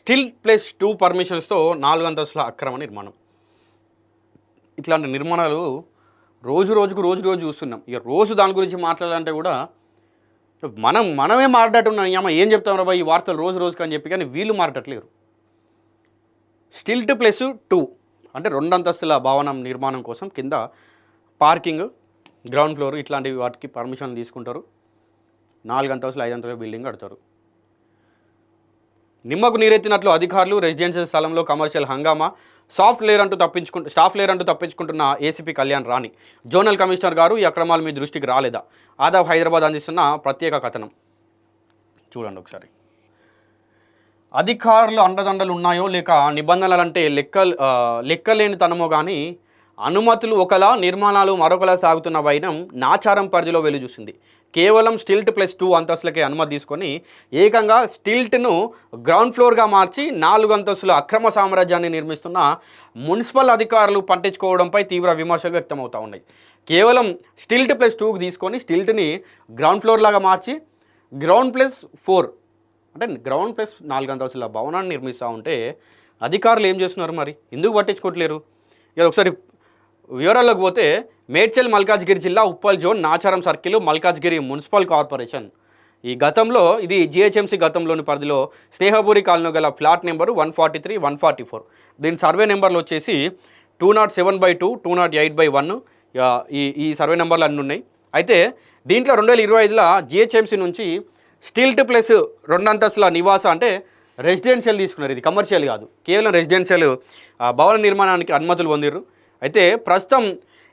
Still +2 పర్మిషన్స్తో 4 అంతస్తుల అక్రమ నిర్మాణం. ఇట్లాంటి నిర్మాణాలు రోజు చూస్తున్నాం. ఇక రోజు దాని గురించి మాట్లాడాలంటే కూడా మనమే మాట్లాడుతున్నాం. ఏం చెప్తాం రా ఈ వార్తలు రోజుకి అని చెప్పి, కానీ వీళ్ళు మాట్లాడట్లేరు. స్టిల్ట్ +2 అంటే 2 అంతస్తుల భవనం నిర్మాణం కోసం కింద పార్కింగ్, గ్రౌండ్ ఫ్లోర్ ఇట్లాంటివి వాటికి పర్మిషన్లు తీసుకుంటారు. 4 అంతస్తులు 5 అంతస్తుల బిల్డింగ్ కడతారు. నిమ్మకు నీరెత్తినట్లు అధికారులు, రెసిడెన్షియల్ స్థలంలో కమర్షియల్ హంగామా, స్టాఫ్ లేర్ అంటూ తప్పించుకుంటున్న ఏసీపీ కళ్యాణ్ రాణి. జోనల్ కమిషనర్ గారు ఈ అక్రమాలు మీ దృష్టికి రాలేదా? ఆదాబ్ హైదరాబాద్ అందిస్తున్న ప్రత్యేక కథనం చూడండి ఒకసారి. అధికారులు అండదండలు ఉన్నాయో లేక నిబంధనలు అంటే లెక్కలేని తనమో కానీ అనుమతులు ఒకలా, నిర్మాణాలు మరొకలా సాగుతున్న వైనం నాచారం పరిధిలో వెలుచూసింది. కేవలం స్టిల్ట్ +2 అంతస్తులకే అనుమతి తీసుకొని ఏకంగా స్టిల్ట్ను గ్రౌండ్ ఫ్లోర్గా మార్చి 4 అంతస్తుల అక్రమ సామ్రాజ్యాన్ని నిర్మిస్తున్న మున్సిపల్ అధికారులు పట్టించుకోవడంపై తీవ్ర విమర్శలు వ్యక్తమవుతూ ఉన్నాయి. కేవలం స్టిల్ట్ +2కి తీసుకొని స్టిల్ట్ని గ్రౌండ్ ఫ్లోర్ లాగా మార్చి గ్రౌండ్ +4 అంటే గ్రౌండ్ +4 అంతస్తుల భవనాన్ని నిర్మిస్తూ ఉంటే అధికారులు ఏం చేస్తున్నారు మరి? ఎందుకు పట్టించుకోవట్లేరు? ఇక ఒకసారి వివరాల్లోకి పోతే మేడ్చల్ మల్కాజ్గిరి జిల్లా Uppal zone Nacharam circle Malkajgiri municipal corporation ఈ గతంలో ఇది జిహెచ్ఎంసీ గతంలోని పరిధిలో స్నేహపూరి కాలనీ గల ఫ్లాట్ నెంబరు 143, 144. దీని సర్వే నెంబర్లు వచ్చేసి 207/2, 208/1 ఈ సర్వే నెంబర్లు అన్నీ ఉన్నాయి. అయితే దీంట్లో 2025లో జిహెచ్ఎంసీ నుంచి స్టిల్ట్ +2 అంతస్తుల నివాస అంటే రెసిడెన్షియల్ తీసుకున్నారు. ఇది కమర్షియల్ కాదు, కేవలం రెసిడెన్షియల్ భవన నిర్మాణానికి అనుమతులు పొందిర్రు. అయితే ప్రస్తుతం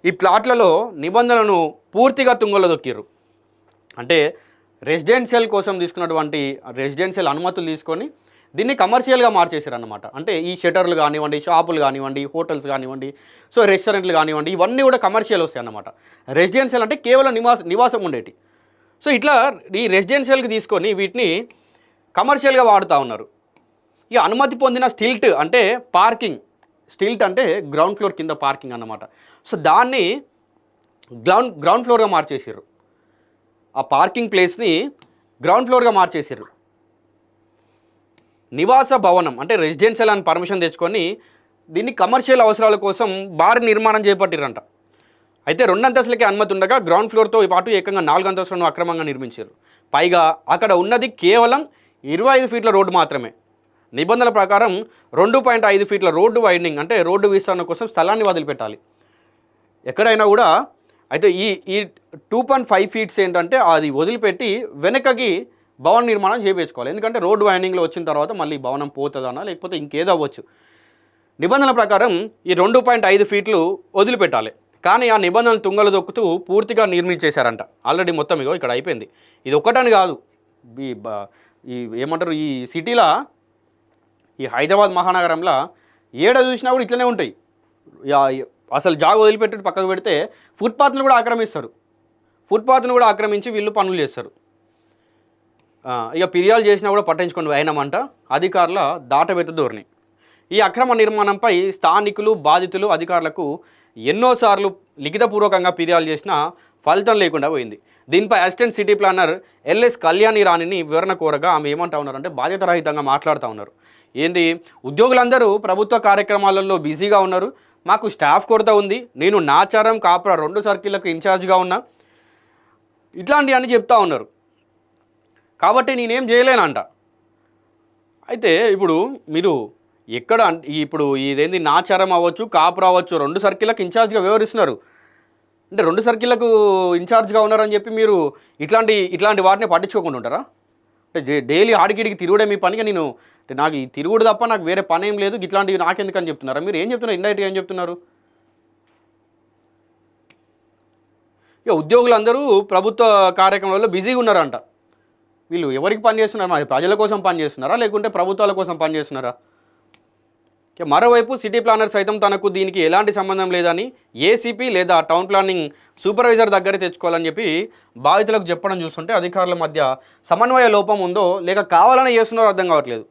ఈ ప్లాట్లలో నిబంధనలను పూర్తిగా తుంగలో దొక్కిర్రు. అంటే రెసిడెన్షియల్ కోసం తీసుకున్నటువంటి రెసిడెన్షియల్ అనుమతులు తీసుకొని దీన్ని కమర్షియల్గా మార్చేసారు అన్నమాట. అంటే ఈ షటర్లు కానివ్వండి, షాపులు కానివ్వండి, హోటల్స్ కానివ్వండి, సో రెస్టారెంట్లు కానివ్వండి, ఇవన్నీ కూడా కమర్షియల్ వస్తాయి అన్నమాట. రెసిడెన్షియల్ అంటే కేవలం నివాసం ఉండేటి. సో ఇట్లా ఈ రెసిడెన్షియల్కి తీసుకొని వీటిని కమర్షియల్గా వాడుతూ ఉన్నారు. ఈ అనుమతి పొందిన స్టిల్ట్ అంటే పార్కింగ్, స్టిల్ట్ అంటే గ్రౌండ్ ఫ్లోర్ కింద పార్కింగ్ అన్నమాట. సో దాన్ని గ్రౌండ్ ఫ్లోర్గా మార్చేసారు. ఆ పార్కింగ్ ప్లేస్ని గ్రౌండ్ ఫ్లోర్గా మార్చేసారు. నివాస భవనం అంటే రెసిడెన్షియల్ అని పర్మిషన్ తెచ్చుకొని దీన్ని కమర్షియల్ అవసరాల కోసం భారీ నిర్మాణం చేపట్టిరంట. అయితే 2 అంతస్తులకే అనుమతి ఉండగా గ్రౌండ్ ఫ్లోర్తో పాటు ఏకంగా 4 అంతస్తులను అక్రమంగా నిర్మించారు. పైగా అక్కడ ఉన్నది కేవలం 25 ఫీట్ల రోడ్డు మాత్రమే. నిబంధనల ప్రకారం 2.5 ఫీట్ల రోడ్డు వైండింగ్ అంటే రోడ్డు విస్తరణ కోసం స్థలాన్ని వదిలిపెట్టాలి ఎక్కడైనా కూడా. అయితే ఈ 2.5 ఫీట్స్ ఏంటంటే అది వదిలిపెట్టి వెనకకి భవన నిర్మాణం చేయించుకోవాలి. ఎందుకంటే రోడ్డు వైండింగ్లో వచ్చిన తర్వాత మళ్ళీ భవనం పోతుందన్నా లేకపోతే ఇంకేదో అవ్వచ్చు. నిబంధనల ప్రకారం ఈ 2.5 ఫీట్లు వదిలిపెట్టాలి. కానీ ఆ నిబంధనలు తుంగలు దొక్కుతూ పూర్తిగా నిర్మించేశారంట. ఆల్రెడీ మొత్తం ఇగో ఇక్కడ అయిపోయింది. ఇది ఒక్కటని కాదు, ఈ ఏమంటారు ఈ సిటీలో ఈ హైదరాబాద్ మహానగరంలో ఏడ చూసినా కూడా ఇట్లనే ఉంటాయి. అసలు జాగ వదిలిపెట్టి పక్కకు పెడితే ఫుట్పాత్ను కూడా ఆక్రమిస్తారు. ఫుట్పాత్ను కూడా ఆక్రమించి వీళ్ళు పనులు చేస్తారు. ఇక ఫిర్యాదు చేసినా కూడా పట్టించుకొని అయినామంట అధికారుల దాటవేత ధోరణి. ఈ అక్రమ నిర్మాణంపై స్థానికులు, బాధితులు అధికారులకు ఎన్నోసార్లు లిఖితపూర్వకంగా ఫిర్యాదు చేసినా ఫలితం లేకుండా పోయింది. దీనిపై assistant city planner LS Kalyani రాణిని వివరణ కోరగా ఆమె ఏమంటా ఉన్నారంటే బాధ్యత రహితంగా మాట్లాడుతూ ఉన్నారు. ఏంది, ఉద్యోగులందరూ ప్రభుత్వ కార్యక్రమాలలో బిజీగా ఉన్నారు, మాకు స్టాఫ్ కొరత ఉంది, నేను నాచారం, కాపురా 2 సర్కిళ్లకు ఇన్ఛార్జ్గా ఉన్నా, ఇట్లాంటివన్నీ చెప్తా ఉన్నారు. కాబట్టి నేనేం చేయలేనంట. అయితే ఇప్పుడు మీరు ఎక్కడ ఇప్పుడు ఇదేంది నాచారం అవ్వచ్చు, కాపురా అవ్వచ్చు 2 సర్కిళ్లకు ఇన్ఛార్జ్గా వ్యవహరిస్తున్నారు. అంటే 2 సర్కిళ్లకు ఇన్ఛార్జ్గా ఉన్నారని చెప్పి మీరు ఇట్లాంటి వాటిని పట్టించుకోకుండా ఉంటారా? అంటే డైలీ ఆడికిడికి తిరుగుడే మీ పనిగా నాకు ఈ తిరుగుడు తప్ప నాకు వేరే పని ఏం లేదు, ఇట్లాంటివి నాకెందుకని చెప్తున్నారా? మీరు ఏం చెప్తున్నారు? ఇండైరెక్ట్గా ఏం చెప్తున్నారు? ఇక ఉద్యోగులందరూ ప్రభుత్వ కార్యక్రమాలలో బిజీగా ఉన్నారంట. వీళ్ళు ఎవరికి పని చేస్తున్నారు? మరి ప్రజల కోసం పని చేస్తున్నారా లేకుంటే ప్రభుత్వాల కోసం పని చేస్తున్నారా? మరోవైపు సిటీ ప్లానర్ సైతం తనకు దీనికి ఎలాంటి సంబంధం లేదని ఏసీపీ లేదా టౌన్ ప్లానింగ్ సూపర్వైజర్ దగ్గర తెచ్చుకోవాలని చెప్పి బాధితులకు చెప్పడం చూస్తుంటే అధికారుల మధ్య సమన్వయ లోపం ఉందో లేక కావాలని చేస్తున్నారో అర్థం కావట్లేదు.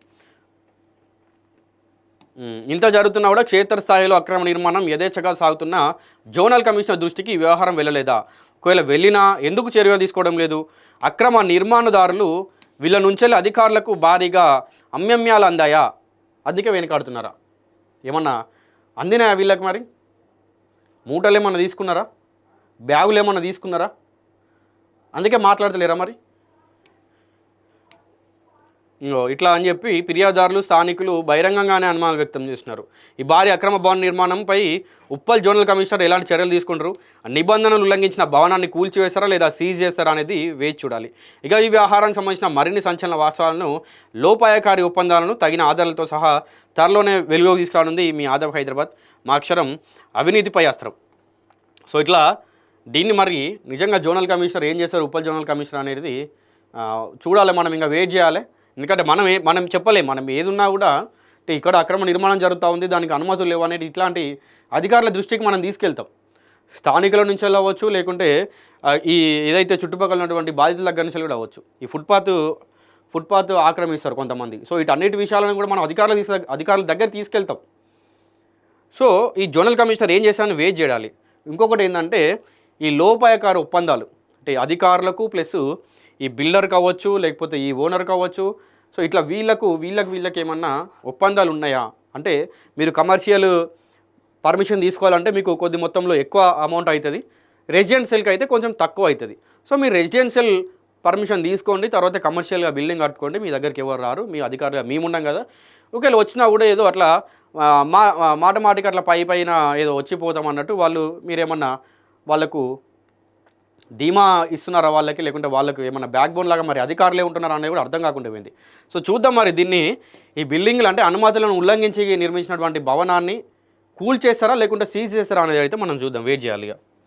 ఇంత జరుగుతున్నా కూడా క్షేత్రస్థాయిలో అక్రమ నిర్మాణం యథేచ్ఛగా సాగుతున్న జోనల్ కమిషనర్ దృష్టికి ఈ వ్యవహారం వెళ్ళలేదా? ఒకవేళ వెళ్ళినా ఎందుకు చర్యలు తీసుకోవడం లేదు? అక్రమ నిర్మాణదారులు వీళ్ళ నుంచి అధికారులకు భారీగా అమ్యమ్యాలు అందాయా? అందుకే వెనకాడుతున్నారా? ఏమన్నా అందినాయా వీళ్ళకి మరి? మూటలు ఏమన్నా తీసుకున్నారా? బ్యాగులు ఏమన్నా తీసుకున్నారా? అందుకే మాట్లాడతలేరా మరి? ఇంగో ఇట్లా అని చెప్పి ఫిర్యాదుదారులు స్థానికులు బహిరంగంగానే అనుమానాలు వ్యక్తం చేస్తున్నారు. ఈ భారీ అక్రమ భవన నిర్మాణంపై ఉప్పల్ జోనల్ కమిషనర్ ఎలాంటి చర్యలు తీసుకుంటారు, నిబంధనలు ఉల్లంఘించిన భవనాన్ని కూల్చివేస్తారా లేదా సీజ్ చేస్తారా అనేది వేచి చూడాలి. ఇక ఈ వ్యవహారానికి సంబంధించిన మరిన్ని సంచలన వాస్తవాలను, లోపాయకారి ఒప్పందాలను తగిన ఆధారాలతో సహా త్వరలోనే వెలుగులోకి తీసుకురానుంది మీ ఆదవ్ హైదరాబాద్. మా అక్షరం అవినీతిపై అస్త్రం. సో ఇట్లా దీన్ని మరి నిజంగా జోనల్ కమిషనర్ ఏం చేస్తారు, ఉప్పల్ జోనల్ కమిషనర్ అనేది చూడాలి. మనం ఇంకా వెయిట్ చేయాలి. ఎందుకంటే మనం చెప్పలేం, మనం ఏదున్నా కూడా ఇక్కడ అక్రమ నిర్మాణం జరుగుతూ ఉంది, దానికి అనుమతులు లేవు అనేది ఇట్లాంటి అధికారుల దృష్టికి మనం తీసుకెళ్తాం. స్థానికుల నుంచి వెళ్ళవచ్చు, లేకుంటే ఈ ఏదైతే చుట్టుపక్కల ఉన్నటువంటి బాధితుల దగ్గర నుంచి కూడా అవ్వచ్చు. ఈ ఫుట్పాత్ ఆక్రమిస్తారు కొంతమంది. సో వీటన్నిటి విషయాలను కూడా మనం అధికారుల దగ్గర తీసుకెళ్తాం. సో ఈ జోనల్ కమిషనర్ ఏం చేశారని వెయిట్ చేయాలి. ఇంకొకటి ఏంటంటే ఈ లోపాయకార ఒప్పందాలు అంటే అధికారులకు ప్లస్ ఈ బిల్డర్ కావచ్చు, లేకపోతే ఈ ఓనర్ కావచ్చు. సో ఇట్లా వీళ్ళకి ఏమన్నా ఒప్పందాలు ఉన్నాయా అంటే, మీరు కమర్షియల్ పర్మిషన్ తీసుకోవాలంటే మీకు కొద్ది మొత్తంలో ఎక్కువ అమౌంట్ అవుతుంది, రెసిడెన్షియల్కి అయితే కొంచెం తక్కువ అవుతుంది. సో మీరు రెసిడెన్షియల్ పర్మిషన్ తీసుకోండి, తర్వాత కమర్షియల్గా బిల్డింగ్ కట్టుకోండి, మీ దగ్గరికి ఎవరు రారు, మీ అధికారులుగా మేముండం కదా. ఒకవేళ వచ్చినా కూడా ఏదో అట్లా మాటికి అట్లా పైన ఏదో వచ్చిపోతాం అన్నట్టు మీరేమన్నా వాళ్ళకు ధీమా ఇస్తున్నారా వాళ్ళకి, లేకుంటే వాళ్ళకి ఏమన్నా బ్యాక్ బోన్ లాగా మరి అధికారులే ఉంటున్నారా అనేది కూడా అర్థం కాకుండా పోయింది. సో చూద్దాం మరి దీన్ని, ఈ బిల్డింగ్లు అంటే అనుమతులను ఉల్లంఘించి నిర్మించినటువంటి భవనాన్ని కూల్ చేస్తారా లేకుంటే సీజ్ చేస్తారా అనేది అయితే మనం చూద్దాం, వెయిట్ చేయాలి.